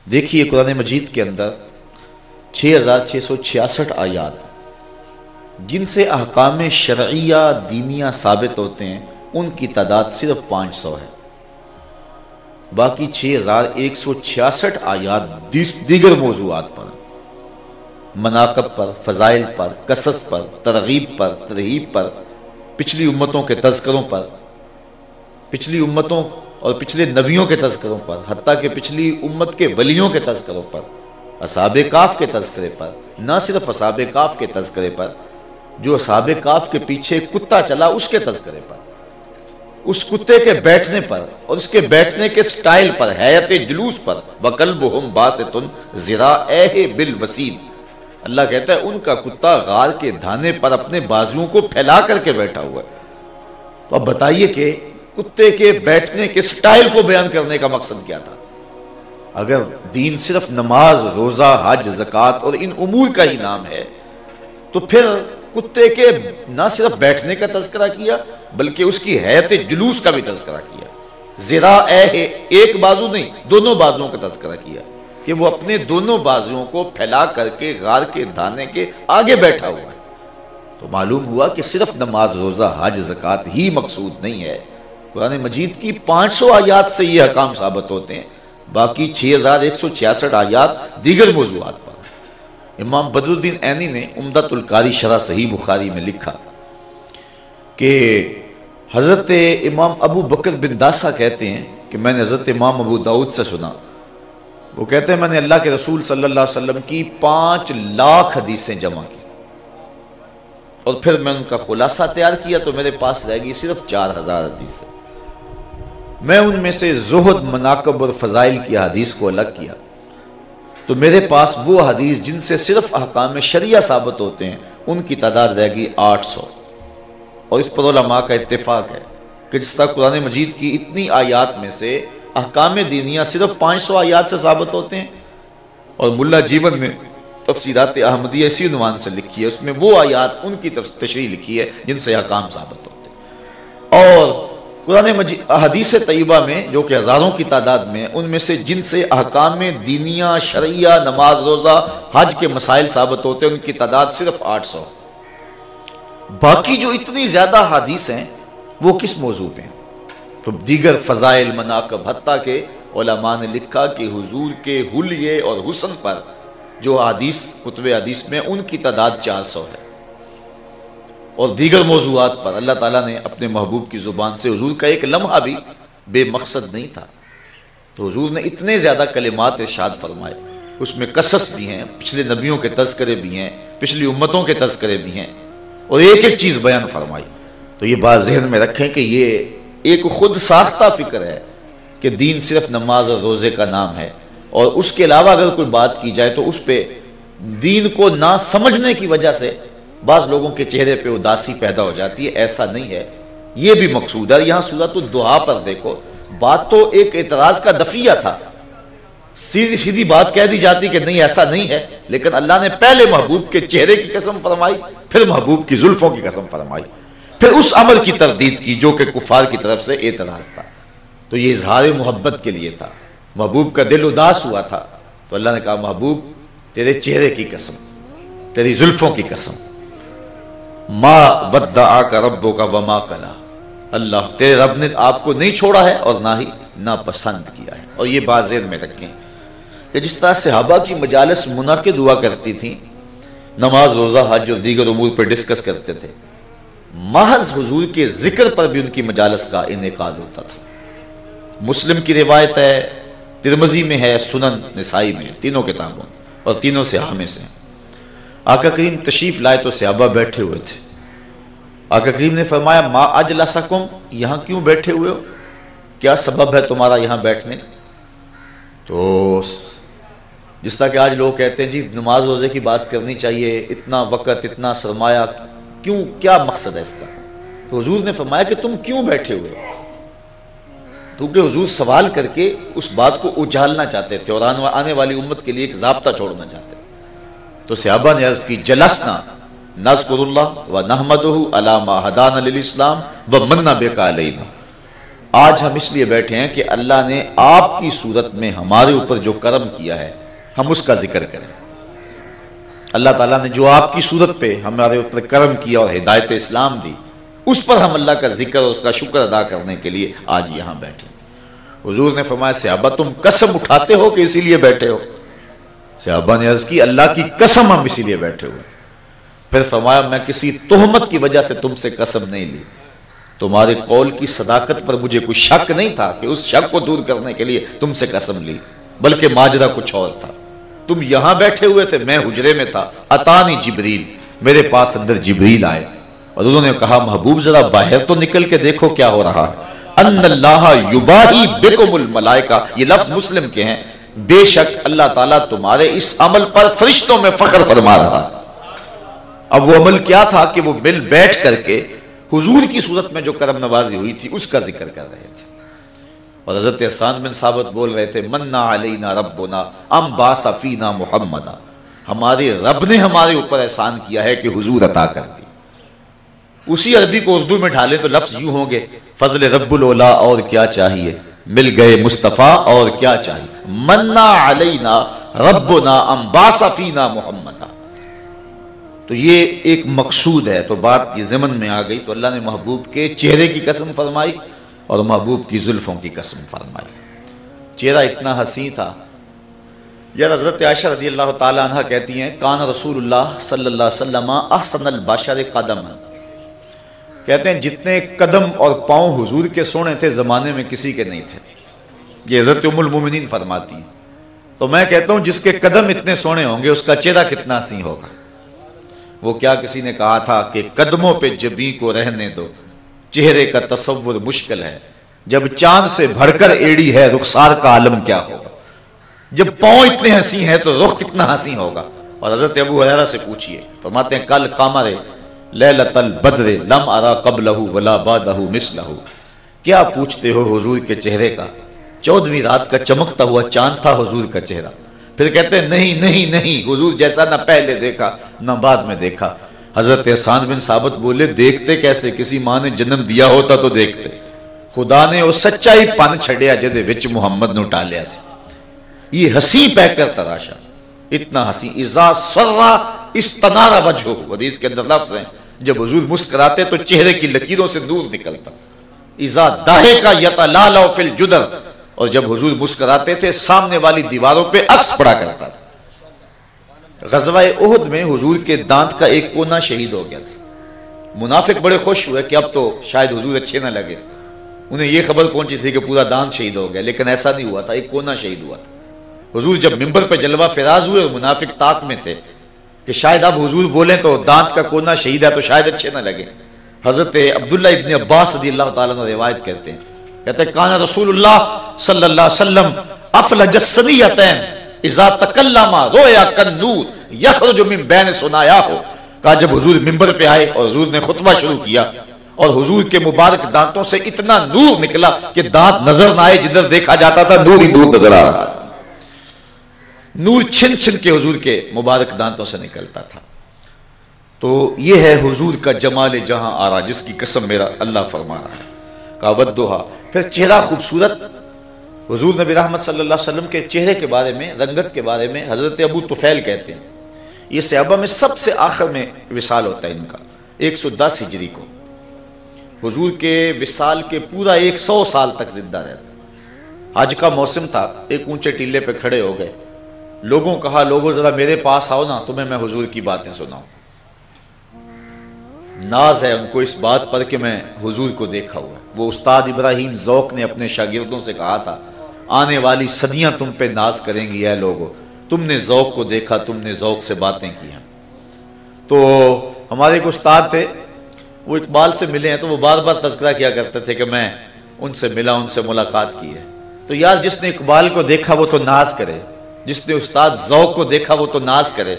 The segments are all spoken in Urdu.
دیکھیے قرآن مجید کے اندر 6666 آیات جن سے احکام شرعیہ دینیہ ثابت ہوتے ہیں، ان کی تعداد صرف 500 ہے۔ باقی 6166 آیات دیگر موضوعات پر، مناقب پر، فضائل پر، قصص پر، ترغیب پر، ترہیب پر، پچھلی امتوں کے تذکروں پر، پچھلی امتوں اور پچھلے نبیوں کے تذکروں پر، حتیٰ کہ پچھلی امت کے ولیوں کے تذکروں پر، اصحاب کہف کے تذکرے پر، نہ صرف اصحاب کہف کے تذکرے پر، جو اصحاب کہف کے پیچھے کتا چلا اس کے تذکرے پر، اس کتے کے بیٹھنے پر اور اس کے بیٹھنے کے سٹائل پر، حیات جلوس پر، وَقَلْبُهُمْ بَاسِطٌ ذِرَاعَیْهِ بِالْوَسِیدِ، اللہ کہتا ہے ان کا کتا غار کے دھانے پر اپنے بازوؤں کو پھیلا کر کے بیٹھا ہوا ہے۔ تو اب بتائیے کہ کتے کے بیٹھنے کے سٹائل کو بیان کرنے کا مقصد کیا تھا؟ اگر دین صرف نماز، روزہ، حج، زکوٰۃ اور ان امور کا ہی نام ہے تو پھر کتے کے نہ صرف بیٹھنے کا تذکرہ کیا بلکہ اس کی حیات جلوس کا بھی تذکرہ کیا، ذراع ایک بازو نہیں دونوں بازوؤں کا تذکرہ کیا کہ وہ اپنے دونوں بازوؤں کو پھیلا کر کے غار کے دھانے کے آگے بیٹھا ہوا ہے۔ تو معلوم ہوا کہ صرف نماز، روزہ، حج، زکوٰۃ ہی مقصود نہیں ہے، قرآن مجید کی 500 آیات سے یہ احکام ثابت ہوتے ہیں، باقی 6166 آیات دیگر موضوعات پر۔ امام بدر الدین عینی نے عمدۃ القاری شرح صحیح بخاری میں لکھا کہ حضرت امام ابو بکر بن داسہ کہتے ہیں کہ میں نے حضرت امام ابو داؤد سے سنا، وہ کہتے ہیں میں نے اللہ کے رسول صلی اللہ علیہ وسلم کی 5 لاکھ حدیثیں جمع کی اور پھر میں ان کا خلاصہ تیار کیا تو میرے پاس رہ گئی صرف 4000 حدیثیں۔ میں ان میں سے زہد، مناقب اور فضائل کی حدیث کو الگ کیا تو میرے پاس وہ حدیث جن سے صرف احکام شریعہ ثابت ہوتے ہیں ان کی تعداد رہ گئی 800۔ اور اس پر علماء کا اتفاق ہے کہ جس طرح قرآن مجید کی اتنی آیات میں سے احکام دینیہ صرف 500 آیات سے ثابت ہوتے ہیں، اور ملا جیون نے تفسیرات احمدیہ اسی عنوان سے لکھی ہے، اس میں وہ آیات ان کی تشریح لکھی ہے جن سے احکام ثابت ہوتے ہیں، اور قرآن مجید حدیث طیبہ میں جو کہ ہزاروں کی تعداد میں ان میں سے جن سے احکام دینیہ شرعیہ نماز، روزہ، حج کے مسائل ثابت ہوتے ہیں ان کی تعداد صرف 800۔ باقی جو اتنی زیادہ حدیث ہیں وہ کس موضوع پہ ہیں؟ تو دیگر فضائل، مناقب، حتیٰ کہ علماء نے لکھا کہ حضور کے حلیے اور حسن پر جو حدیث کتب حدیث میں ان کی تعداد 400 ہے، اور دیگر موضوعات پر اللہ تعالیٰ نے اپنے محبوب کی زبان سے حضور کا ایک لمحہ بھی بے مقصد نہیں تھا، تو حضور نے اتنے زیادہ کلمات ارشاد فرمائے، اس میں قصص بھی ہیں، پچھلے نبیوں کے تذکرے بھی ہیں، پچھلی امتوں کے تذکرے بھی ہیں، اور ایک ایک چیز بیان فرمائی۔ تو یہ بات ذہن میں رکھیں کہ یہ ایک خود ساختہ فکر ہے کہ دین صرف نماز اور روزے کا نام ہے، اور اس کے علاوہ اگر کوئی بات کی جائے تو اس پہ دین کو نہ سمجھنے کی وجہ سے بعض لوگوں کے چہرے پہ اداسی پیدا ہو جاتی ہے۔ ایسا نہیں ہے، یہ بھی مقصود ہے۔ یہاں سورۃ الدحا پر دیکھو، بات تو ایک اعتراض کا دفعیہ تھا، سیدھی سیدھی بات کہہ دی جاتی کہ نہیں ایسا نہیں ہے، لیکن اللہ نے پہلے محبوب کے چہرے کی قسم فرمائی، پھر محبوب کی زلفوں کی قسم فرمائی، پھر اس عمل کی تردید کی جو کہ کفار کی طرف سے اعتراض تھا۔ تو یہ اظہار محبت کے لیے تھا، محبوب کا دل اداس ہوا تھا تو اللہ نے کہا محبوب تیرے چہرے کی قسم، تیری زلفوں کی قسم، ما ودعاک ربک وما قلی، اللہ تیرے رب نے آپ کو نہیں چھوڑا ہے اور نہ ہی ناپسند کیا ہے۔ اور یہ بات ذہن میں رکھیں کہ جس طرح صحابہ کی مجالس منعقد ہوا کرتی تھیں، نماز، روزہ، حج اور دیگر امور پر ڈسکس کرتے تھے، محض حضور کے ذکر پر بھی ان کی مجالس کا انعقاد ہوتا تھا۔ مسلم کی روایت ہے، ترمذی میں ہے، سنن نسائی میں، تینوں کتابوں اور تینوں صحاح میں سے۔ آقا کریم تشریف لائے تو صحابہ بیٹھے ہوئے تھے، آقا کریم نے فرمایا ما اجلسکم، یہاں کیوں بیٹھے ہوئے ہو، کیا سبب ہے تمہارا یہاں بیٹھنے کا؟ تو جس طرح کہ آج لوگ کہتے ہیں جی نماز روزے کی بات کرنی چاہیے، اتنا وقت، اتنا سرمایہ، کیوں، کیا مقصد ہے اس کا؟ تو حضور نے فرمایا کہ تم کیوں بیٹھے ہوئے ہو؟ کیونکہ حضور سوال کر کے اس بات کو اجالنا چاہتے تھے اور آنے والی امت کے لیے ایک ضابطہ چھوڑنا چاہتے تھے۔ تو صحابہ نے عرض کی جلسنا نذکر اللہ و نحمدہ علی ما ہدانا للاسلام و من بک علینا، آج ہم اس لیے بیٹھے ہیں کہ اللہ نے آپ کی صورت میں ہمارے اوپر جو کرم کیا ہے ہم اس کا ذکر کریں۔ اللہ تعالیٰ نے جو آپ کی صورت پہ ہمارے اوپر کرم کیا اور ہدایت اسلام دی، اس پر ہم اللہ کا ذکر اور اس کا شکر ادا کرنے کے لیے آج یہاں بیٹھے۔ حضور نے فرمایا صحابہ تم قسم اٹھاتے ہو کہ اسی لیے بیٹھے ہو؟ صحابہ نے عرض کی اللہ کی قسم ہم اسی لیے بیٹھے ہوئے۔ پھر فرمایا میں کسی تہمت کی وجہ سے تم سے قسم نہیں لی، تمہارے قول کی صداقت پر مجھے کوئی شک نہیں تھا کہ اس شک کو دور کرنے کے لیے تم سے قسم لی، بلکہ ماجرا کچھ اور تھا۔ تم یہاں بیٹھے ہوئے تھے، میں حجرے میں تھا، اتانی جبریل، میرے پاس اندر جبریل آئے اور انہوں نے کہا محبوب ذرا باہر تو نکل کے دیکھو کیا ہو رہا ہے۔ ان اللہ یباہی بکم الملائکہ، یہ لفظ مسلم کے ہیں، بے شک اللہ تعالیٰ تمہارے اس عمل پر فرشتوں میں فخر فرما رہا ہے۔ اب وہ عمل کیا تھا کہ وہ مل بیٹھ کر کے حضور کی صورت میں جو کرم نوازی ہوئی تھی اس کا ذکر کر رہے تھے۔ اور حضرت حسان بن ثابت بول رہے تھے منّا علینا ربنا ام باس فینا محمدا، ہمارے رب نے ہمارے اوپر احسان کیا ہے کہ حضور عطا کر دی۔ اسی عربی کو اردو میں ڈھالیں تو لفظ یوں ہوں گے فضل رب العلا اور کیا چاہیے، مل گئے مصطفیٰ اور کیا چاہیے، منّا علینا ربنا ام باس فینا محمدا۔ تو یہ ایک مقصود ہے، تو بات یہ ضمن میں آ گئی، تو اللہ نے محبوب کے چہرے کی قسم فرمائی اور محبوب کی زلفوں کی قسم فرمائی۔ چہرہ اتنا حسین تھا، یا حضرت عائشہ رضی اللہ تعالی عنہ کہتی ہیں کان رسول اللہ صلی اللہ علیہ وسلم احسن البشر قدما، کہتے ہیں جتنے قدم اور پاؤں حضور کے سونے تھے زمانے میں کسی کے نہیں تھے۔ یہ حضرت ام المومنین فرماتی ہیں۔ تو میں کہتا ہوں جس کے قدم اتنے سونے ہوں گے اس کا چہرہ کتنا حسین ہوگا۔ وہ کیا کسی نے کہا تھا کہ قدموں پہ جبیں کو رہنے دو، چہرے کا تصور مشکل ہے، جب چاند سے بڑھ کر ایڑی ہے رخسار کا عالم کیا ہوگا۔ جب پاؤں اتنے حسین ہیں تو رخ کتنا حسین ہوگا۔ اور حضرت ابو ہریرہ سے پوچھئے، فرماتے ہیں کل قمر لیلۃ البدر لم ارا قبلہ ولا بعدہ مثلہ، کیا پوچھتے ہو حضور کے چہرے کا، 14ویں رات کا چمکتا ہوا چاند تھا حضور کا چہرہ۔ پھر کہتے ہیں نہیں نہیں نہیں، حضور جیسا نہ پہلے دیکھا نہ بعد میں دیکھا۔ حضرت حسان بن ثابت بولے دیکھتے کیسے، کسی ماں نے جنم دیا ہوتا تو دیکھتے، خدا نے وہ سچائی پن چھڑیا جدے وچ محمد نو ٹالیا سی۔ یہ ہنسی پہ کر تراشا، اتنا ہنسی، اذا سرا استنار وجہہ، حدیث کے اندر لفظ ہیں جب حضور مسکراتے تو چہرے کی لکیروں سے نور نکلتا، اذا ضحک یتلالع فی الجدر، اور جب حضور مسکراتے تھے سامنے والی دیواروں پہ عکس پڑا کرتا تھا۔ غزوہ احد میں حضور کے دانت کا ایک کونا شہید ہو گیا تھا۔ منافق بڑے خوش ہوئے کہ اب تو شاید حضور اچھے نہ لگے، انہیں یہ خبر پہنچی تھی کہ پورا دانت شہید ہو گیا، لیکن ایسا نہیں ہوا تھا، ایک کونا شہید ہوا تھا۔ حضور جب منبر پہ جلوہ فراز ہوئے اور منافق طاق میں تھے کہ شاید اب حضور بولیں تو دانت کا کونا شہید ہے تو شاید اچھے نہ لگے۔ حضرت عبداللہ ابن عباس رضی اللہ تعالیٰ عنہ روایت کرتے ہیں، کہتے ہیں کان رسول اللہ صلی اللہ علیہ وسلم افلج الصدیتین اذا تکلم رویا کالنور یخرج من بین ثنایاہ، کہا جب حضور منبر پہ آئے اور حضور نے خطبہ شروع کیا اور حضور کے مبارک دانتوں سے اتنا نور نکلا کہ دانت نظر نہ آئے، جدھر دیکھا جاتا تھا نور ہی نور نظر آ رہا تھا، نور چھن چھن کے حضور کے مبارک دانتوں سے نکلتا تھا۔ تو یہ ہے حضور کا جمال جہاں آرا جس کی قسم میرا اللہ فرما رہا ہے۔ کہا ودھا، پھر چہرہ خوبصورت، حضور نبی رحمت صلی اللہ علیہ وسلم کے چہرے کے بارے میں، رنگت کے بارے میں حضرت ابو طفیل کہتے ہیں یہ صحابہ میں سب سے آخر میں وصال ہوتا ہے ان کا، 110 ہجری کو۔ حضور کے وصال کے پورا 100 سال تک زندہ رہتا۔ حج کا موسم تھا، ایک اونچے ٹیلے پہ کھڑے ہو گئے، لوگوں کہا لوگوں ذرا میرے پاس آؤ نا، تمہیں میں حضور کی باتیں سناؤں۔ ناز ہے ان کو اس بات پر کہ میں حضور کو دیکھا ہوا ہے۔ وہ استاد ابراہیم ذوق نے اپنے شاگردوں سے کہا تھا آنے والی صدیاں تم پہ ناز کریں گی اے لوگو، تم نے ذوق کو دیکھا، تم نے ذوق سے باتیں کی ہیں۔ تو ہمارے ایک استاد تھے، وہ اقبال سے ملے ہیں تو وہ بار بار تذکرہ کیا کرتے تھے کہ میں ان سے ملا، ان سے ملاقات کی ہے۔ تو یار جس نے اقبال کو دیکھا وہ تو ناز کرے، جس نے استاد ذوق کو دیکھا وہ تو ناز کرے،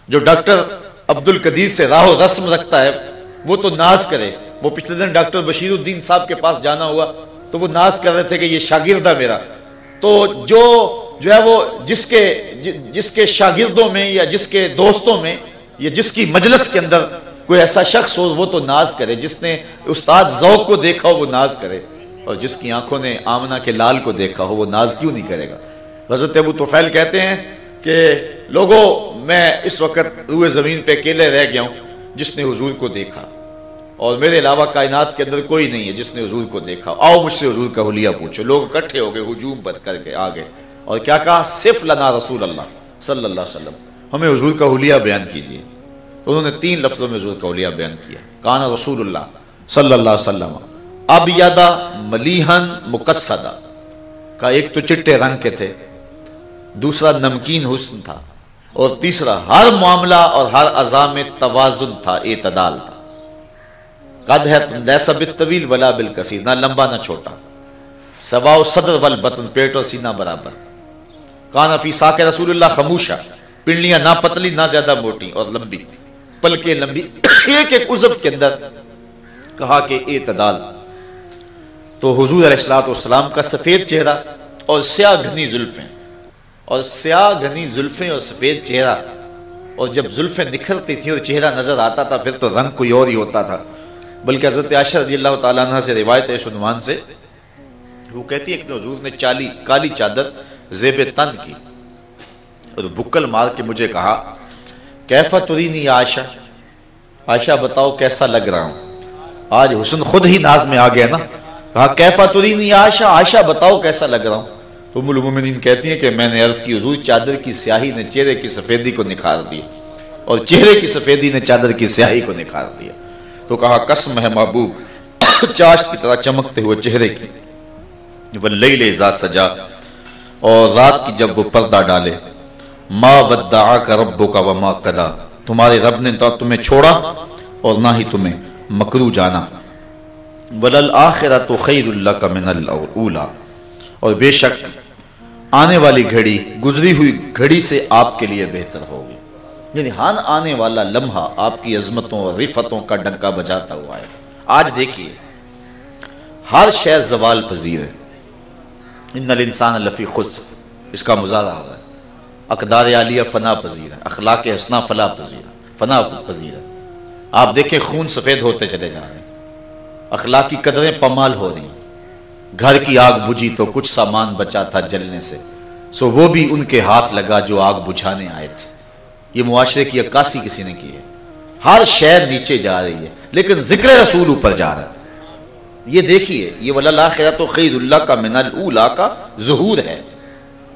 جو ڈاکٹر عبد القدیر سے راہ و رسم رکھتا ہے وہ تو ناز کرے۔ وہ پچھلے دن ڈاکٹر بشیر الدین صاحب کے پاس جانا ہوا تو وہ ناز کر رہے تھے کہ یہ شاگرد ہے میرا۔ تو جو ہے وہ جس کے شاگردوں میں یا جس کے دوستوں میں یا جس کی مجلس کے اندر کوئی ایسا شخص ہو وہ تو ناز کرے، جس نے استاد ذوق کو دیکھا ہو وہ ناز کرے۔ اور جس کی آنکھوں نے آمنہ کے لال کو دیکھا ہو وہ ناز کیوں نہیں کرے گا؟ حضرت ابو طفیل کہتے ہیں کہ لوگوں، میں اس وقت روئے زمین پہ اکیلے رہ گیا ہوں جس نے حضور کو دیکھا، اور میرے علاوہ کائنات کے اندر کوئی نہیں ہے جس نے حضور کو دیکھا، آؤ مجھ سے حضور کا حلیہ پوچھو۔ لوگ اکٹھے ہو گئے، ہجوم پر کر کے آگے، اور کیا کہا؟ صف لنا رسول اللہ صلی اللہ علیہ وسلم، ہمیں حضور کا حلیہ بیان کیجیے۔ تو انہوں نے 3 لفظوں میں حضور کا حلیہ بیان کیا۔ کان رسول اللہ صلی اللہ علیہ وسلم ابیض ملیحن مقصدہ، کا ایک تو چٹے رنگ کے تھے، دوسرا نمکین حسن تھا، اور تیسرا ہر معاملہ اور ہر اعضاء میں توازن تھا، اعتدال تھا۔ قد ہے لیس بالطویل ولا بالقصیر، نہ لمبا نہ چھوٹا، سواء الصدر والبطن، پیٹ اور سینہ برابر۔ کان فی ساق رسول اللہ خموشہ، پنڈلیاں نہ پتلی نہ زیادہ موٹی اور لمبی، پلکیں لمبی، ایک ایک عضو کے اندر کہا کہ اعتدال۔ تو حضور علیہ السلام کا سفید چہرہ اور سیاہ گھنی زلفیں، اور سیاہ گھنی زلفیں اور سفید چہرہ، اور جب زلفیں نکھرتی تھیں اور چہرہ نظر آتا تھا پھر تو رنگ کوئی اور ہی ہوتا تھا۔ بلکہ حضرت عائشہ رضی اللہ تعالیٰ عنہ سے روایت ہے اس عنوان سے، وہ کہتی ہے کہ حضور نے کالی چادر زیب تن کی اور بکل مار کے مجھے کہا کیفا ترینی یا عائشہ، عائشہ بتاؤ کیسا لگ رہا ہوں۔ آج حسن خود ہی ناز میں آ گیا نا، کہا کیفا ترینی یا عائشہ، عائشہ بتاؤ کیسا لگ رہا ہوں۔ تو ام المومنین کہتی ہیں کہ میں نے عرض کی حضور چادر کی سیاہی نے چہرے کی سفیدی کو نکھار دیا، اور چہرے کی سفیدی نے چادر کی سیاہی کو نکھار دیا۔ تو کہا قسم ہے محبوب چاشت کی طرح چمکتے ہوئے چہرے کی، واللیل اذا سجا، اور رات کی جب وہ پردہ ڈالے، ما ودعاک ربک وما قلا، تمہارے رب نے تو تمہیں چھوڑا اور نہ ہی تمہیں مکرو جانا، وللآخرۃ خیر لک من الاولی، اور بے شک آنے والی گھڑی گزری ہوئی گھڑی سے آپ کے لیے بہتر ہوگی۔ یعنی ہاں آنے والا لمحہ آپ کی عظمتوں اور رفتوں کا ڈنکا بجاتا ہوا ہے۔ آج دیکھیے ہر شے زوال پذیر ہے، ان الانسان لفی خسر، اس کا مظاہرہ ہو رہا ہے۔ اقدار عالیہ فنا پذیر ہے، اخلاق حسنہ فنا پذیر ہے۔ آپ دیکھیں خون سفید ہوتے چلے جا رہے ہیں، اخلاقی قدریں پامال ہو رہی ہیں۔ گھر کی آگ بجھی تو کچھ سامان بچا تھا جلنے سے، سو وہ بھی ان کے ہاتھ لگا جو آگ بجھانے آئے تھے۔ یہ معاشرے کی عکاسی کسی نے کی ہے۔ ہر شے نیچے جا رہی ہے لیکن ذکر رسول اوپر جا رہا ہے۔ یہ دیکھیے، یہ وللآخرۃ خیر لک من الاولی کا ظہور ہے،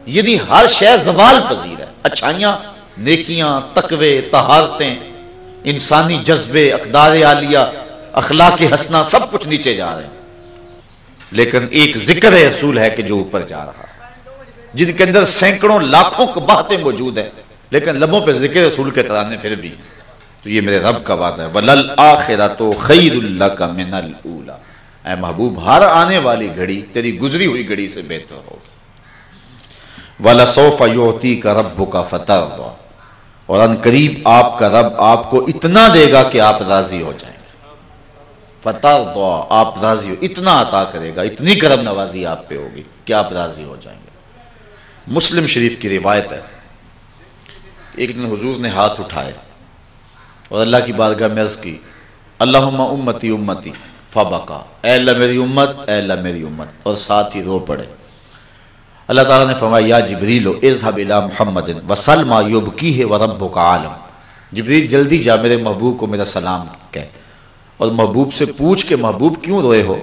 یعنی ہر شے زوال پذیر ہے۔ اچھائیاں، نیکیاں، تقوی، طہارتیں، انسانی جذبے، اقدار عالیہ، اخلاق حسنہ، سب کچھ نیچے جا رہے ہیں، لیکن ایک ذکر رسول ہے کہ جو اوپر جا رہا ہے، جن کے اندر سینکڑوں لاکھوں باتیں موجود ہیں لیکن لبوں پہ ذکر رسول کے ترانے پھر بھی۔ تو یہ میرے رب کا وعدہ ہے، وَلَلْآخِرَةُ خَيْرٌ لَكَ مِنَ الْأُولَى، اے محبوب ہر آنے والی گھڑی تیری گزری ہوئی گھڑی سے بہتر ہوگی۔ وَلَسَوْفَ يُعْطِيكَ رَبُّكَ فَتَرْضَىٰ، اور ان قریب آپ کا رب آپ کو اتنا دے گا کہ آپ راضی ہو جائیں گے۔ فَتَرْضَىٰ، آپ راضی ہو، اتنا عطا کرے گا، اتنی کرم نوازی آپ پہ ہوگی کہ آپ راضی ہو جائیں گے۔ مسلم شریف کی روایت ہے، ایک دن حضور نے ہاتھ اٹھائے اور اللہ کی بارگاہ میں عرض کی اللہم امتی امتی فبکا، اے اللہ میری امت، اے اللہ میری امت، اور ساتھ ہی رو پڑے۔ اللہ تعالیٰ نے فرمایا یا جبریل اذهب الی محمد وسل ما یبکیہ وربک عالم، جبریل جلدی جا میرے محبوب کو میرا سلام کہہ، اور محبوب سے پوچھ کہ محبوب کیوں روئے ہو۔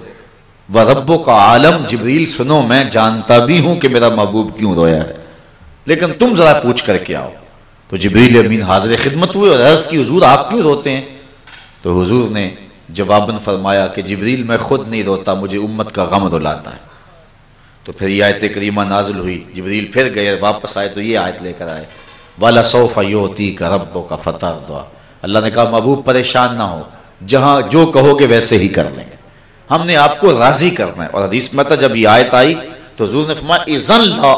وربک عالم، جبریل سنو میں جانتا بھی ہوں کہ میرا محبوب کیوں رویا ہے، لیکن تم ذرا پوچھ کر کے آؤ۔ تو جبریل امین حاضر خدمت ہوئے اور عرض کی حضور آپ کیوں روتے ہیں؟ تو حضور نے جواباً فرمایا کہ جبریل میں خود نہیں روتا، مجھے امت کا غم رلاتا ہے۔ تو پھر یہ آیت کریمہ نازل ہوئی، جبریل پھر گئے، واپس آئے تو یہ آیت لے کر آئے وَلَسَوْفَ يُعْطِيكَ رَبُّكَ فَتَرْضَىٰ، اللہ نے کہا محبوب پریشان نہ ہو، جہاں جو کہو گے ویسے ہی کر لیں گے، ہم نے آپ کو راضی کرنا ہے۔ اور حدیث میں تھا جب یہ آیت آئی تو حضور نے فرمایا اِذًا لَا